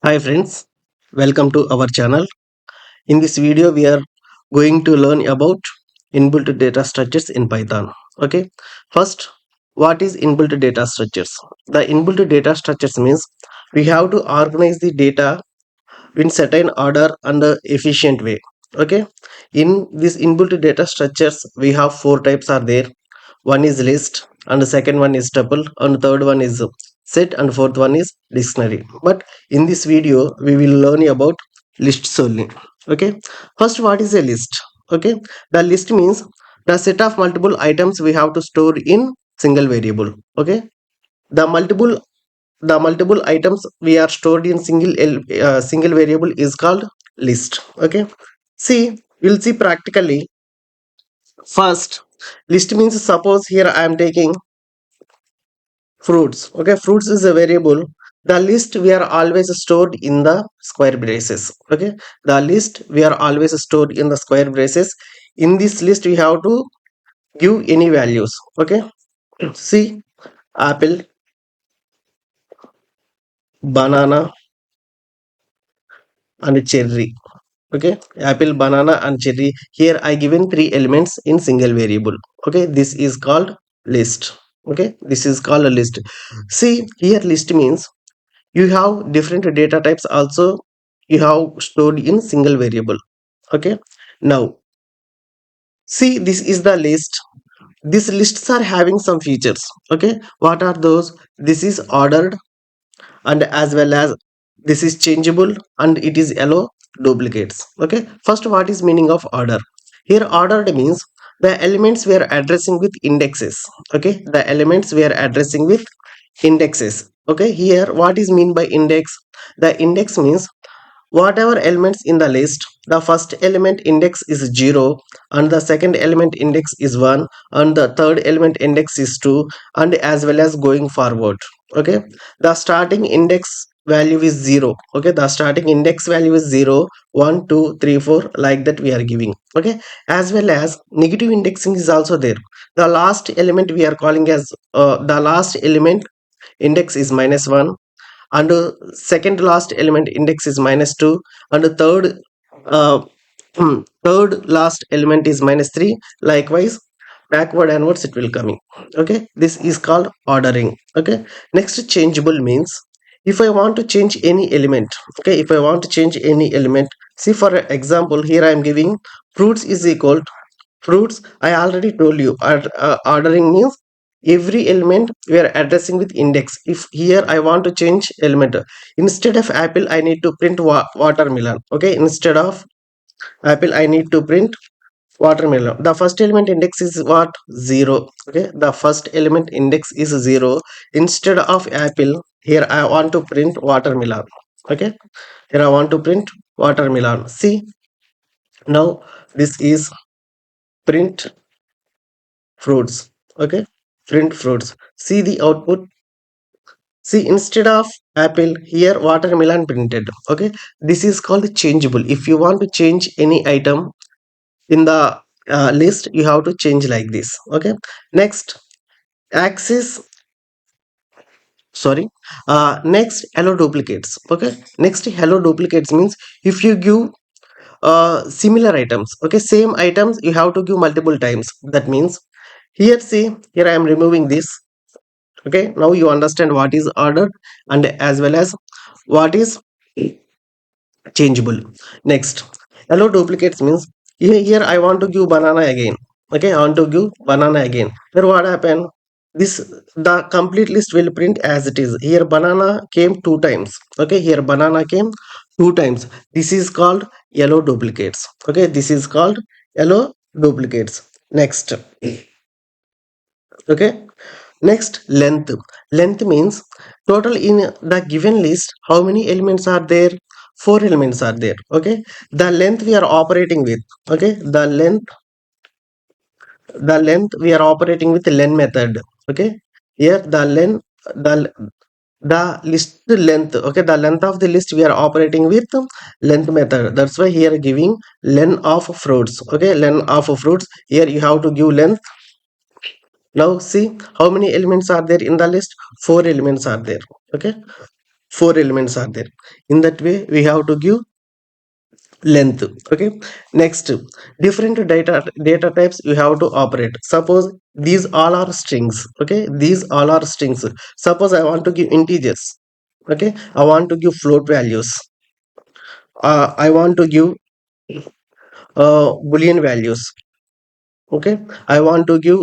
Hi friends, welcome to our channel. In this video, we are going to learn about inbuilt data structures in Python. Okay, first, what is inbuilt data structures? The inbuilt data structures means we have to organize the data in certain order and efficient way. Okay, in this inbuilt data structures, we have four types are there. One is list, and the second one is tuple, and the third one is set, and fourth one is dictionary. But in this video we will learn about lists only. Okay, first, what is a list? Okay, the list means the set of multiple items we have to store in single variable. Okay, the multiple items we are stored in single variable is called list. Okay, see, we'll see practically. First, list means, suppose here I am taking fruits. Okay, fruits is a variable. The list we are always stored in the square braces. Okay, the list we are always stored in the square braces. In this list we have to give any values. Okay, see, apple, banana and cherry. Okay, apple, banana and cherry. Here I given three elements in single variable. Okay, this is called list. Okay, this is called a list. See, here list means you have different data types also you have stored in single variable. Okay, now see, this is the list. These lists are having some features. Okay, what are those? This is ordered, and as well as this is changeable, and it is allow duplicates. Okay, first, what is meaning of order? Here ordered means the elements we are addressing with indexes. Okay, the elements we are addressing with indexes. Okay, here what is mean by index? The index means whatever elements in the list, the first element index is 0, and the second element index is 1, and the third element index is 2, and as well as going forward. Okay, the starting index value is 0. Okay, the starting index value is 0, 1, 2, 3, 4, like that we are giving. Okay, as well as negative indexing is also there. The last element we are calling as the last element index is -1, and second last element index is -2, and the uh, third last element is -3. Likewise, backward and onwards it will coming. Okay, this is called ordering. Okay, next, changeable means if I want to change any element. Okay, if I want to change any element, see, for example, here I am giving fruits is equal fruits. I already told you, ordering means every element we are addressing with index. If here I want to change element, instead of apple I need to print watermelon. Okay, instead of apple I need to print watermelon. The first element index is what? 0. Okay, the first element index is 0. Instead of apple, here I want to print watermelon. Okay, here I want to print watermelon. See, now this is print fruits. Okay, print fruits. See the output. See, instead of apple, here watermelon printed. Okay, this is called changeable. If you want to change any item in the list, you have to change like this. Okay, next, axis, sorry, next, hello duplicates. Okay, next, hello duplicates means if you give similar items, okay, same items you have to give multiple times. That means here, see, here I am removing this. Okay, now you understand what is ordered and as well as what is changeable. Next, allow duplicates means here I want to give banana again. Okay, I want to give banana again. Here what happened? This, the complete list will print as it is. Here banana came two times. Okay, here banana came two times. This is called yellow duplicates. Okay, this is called yellow duplicates. Next, okay, next, length. Length means total in the given list how many elements are there? Four elements are there. Okay, the length we are operating with. Okay, the length we are operating with len method. Okay, here the list length. Okay, the length of the list we are operating with length method. That's why here giving len of fruits. Okay, len of fruits. Here you have to give length. Now see how many elements are there in the list. Four elements are there. Okay, four elements are there. In that way we have to give length. Okay, next, different data types you have to operate. Suppose these all are strings. Okay, these all are strings. Suppose I want to give integers. Okay, I want to give float values. I want to give boolean values. Okay, I want to give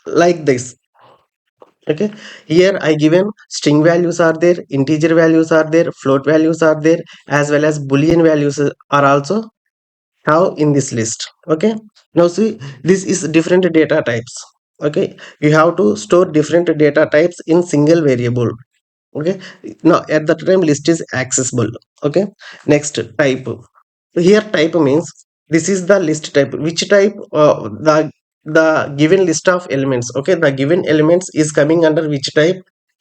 like this. Okay, here I given string values are there, integer values are there, float values are there, as well as boolean values are also have in this list. Okay, now see, this is different data types. Okay, you have to store different data types in single variable. Okay, now at that time list is accessible. Okay, next, type. Here type means this is the list type. Which type? The given list of elements. Okay, the given elements is coming under which type?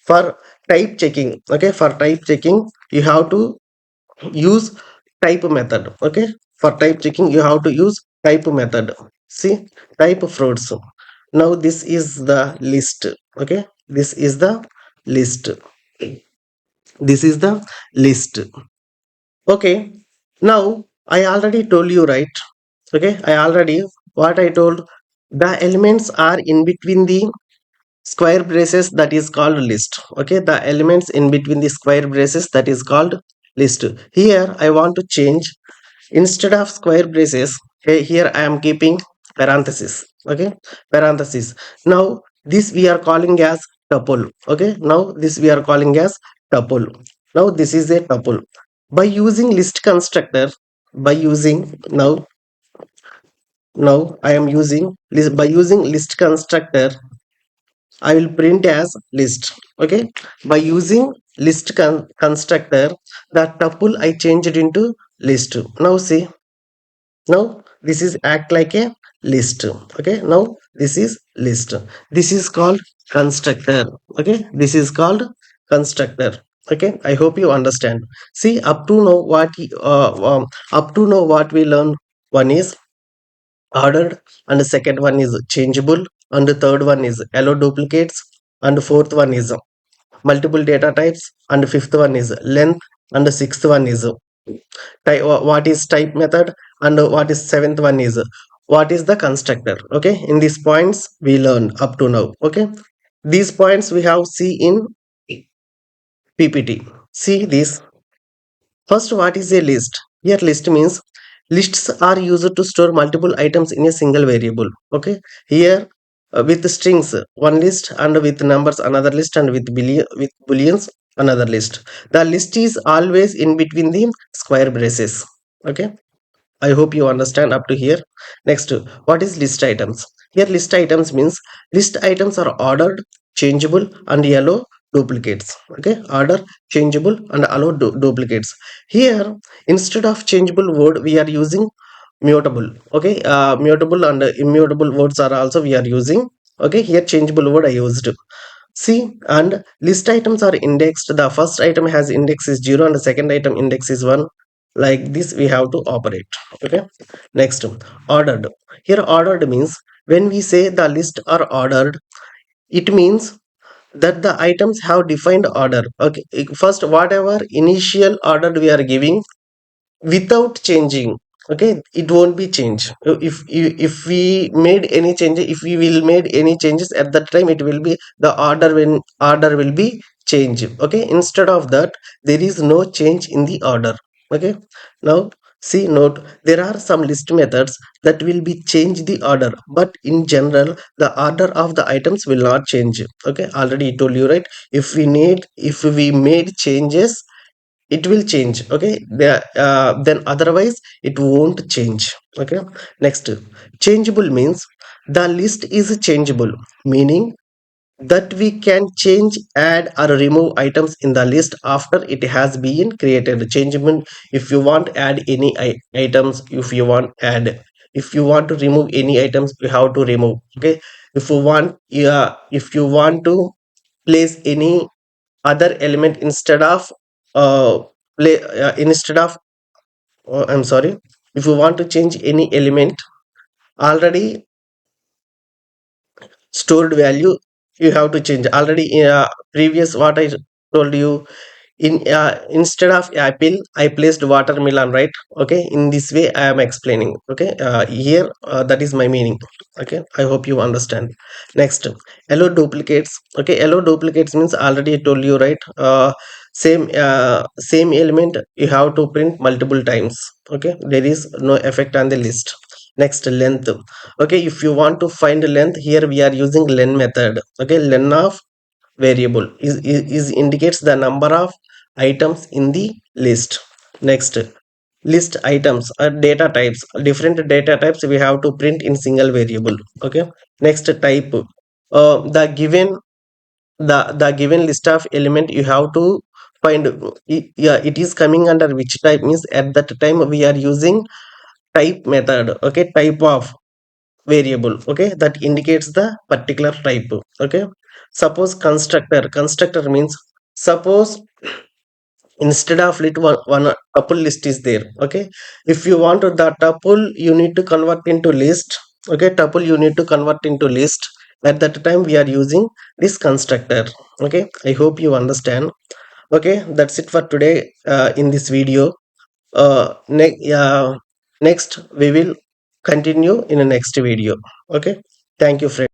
For type checking. Okay, for type checking you have to use type method. Okay, for type checking you have to use type method. See, type fruits. Now this is the list. Okay, this is the list. This is the list. Okay, now I already told you, right? Okay, I already, what I told, the elements are in between the square braces, that is called list. Okay, the elements in between the square braces, that is called list. Here I want to change, instead of square braces, here I am keeping parenthesis. Okay, parenthesis. Now this we are calling as tuple. Okay, now this we are calling as tuple. Now this is a tuple. By using list constructor, by using, now I am using list. By using list constructor I will print as list. Okay, by using list constructor, the tuple I changed into list. Now see, now this is act like a list. Okay, now this is list. This is called constructor. Okay, this is called constructor. Okay, I hope you understand. See, up to now up to now what we learn, one is ordered, and the second one is changeable, and the third one is allow duplicates, and the fourth one is multiple data types, and the fifth one is length, and the sixth one is type, what is type method, and what is seventh one is what is the constructor. Okay, in these points we learned up to now. Okay, these points we have see in ppt. See this. First, what is a list? Here list means lists are used to store multiple items in a single variable. Okay, here with strings one list, and with numbers another list, and with booleans another list. The list is always in between the square braces. Okay, I hope you understand up to here. Next, what is list items? Here, list items means list items are ordered, changeable, and allow duplicates. Okay, order, changeable, and allow duplicates. Here, instead of changeable word, we are using mutable. Okay, mutable and immutable words are also we are using. Okay, here changeable word I used. See, and list items are indexed. The first item has index is 0, and the second item index is 1. Like this we have to operate. Okay, next, ordered. Here ordered means when we say the list are ordered, it means that the items have defined order. Okay, first whatever initial order we are giving, without changing, okay, it won't be changed. If we made any change, if we will made any changes at that time, it will be the order, when order will be changed. Okay, instead of that there is no change in the order. Okay, now see, note, there are some list methods that will be change the order, but in general the order of the items will not change. Okay, already told you, right? If we made changes, it will change. Okay, then otherwise it won't change. Okay, next, changeable means the list is changeable, meaning that we can change, add, or remove items in the list after it has been created. Changeable, if you want add any items, if you want add, if you want to remove any items, you have to remove. Okay, if you want, yeah, if you want to place any other element instead of instead of I'm sorry, if you want to change any element already stored value, you have to change already. Previous what I told you, in instead of apple I placed watermelon, right? Okay, in this way I am explaining. Okay, here that is my meaning. Okay, I hope you understand. Next, yellow duplicates. Okay, yellow duplicates means already I told you, right? Same element you have to print multiple times. Okay, there is no effect on the list. Next, length. Okay, if you want to find length, here we are using len method. Okay, len of variable is indicates the number of items in the list. Next, list items are data types. Different data types we have to print in single variable. Okay, next, type. The given the given list of element you have to find, yeah, it is coming under which type means at that time we are using type method. Okay, type of variable. Okay, that indicates the particular type. Okay, suppose constructor means, suppose instead of one tuple list is there. Okay, if you want the tuple you need to convert into list. Okay, tuple you need to convert into list. At that time we are using this constructor. Okay, I hope you understand. Okay, that's it for today. In this video, next we will continue in the next video. Okay, thank you friends.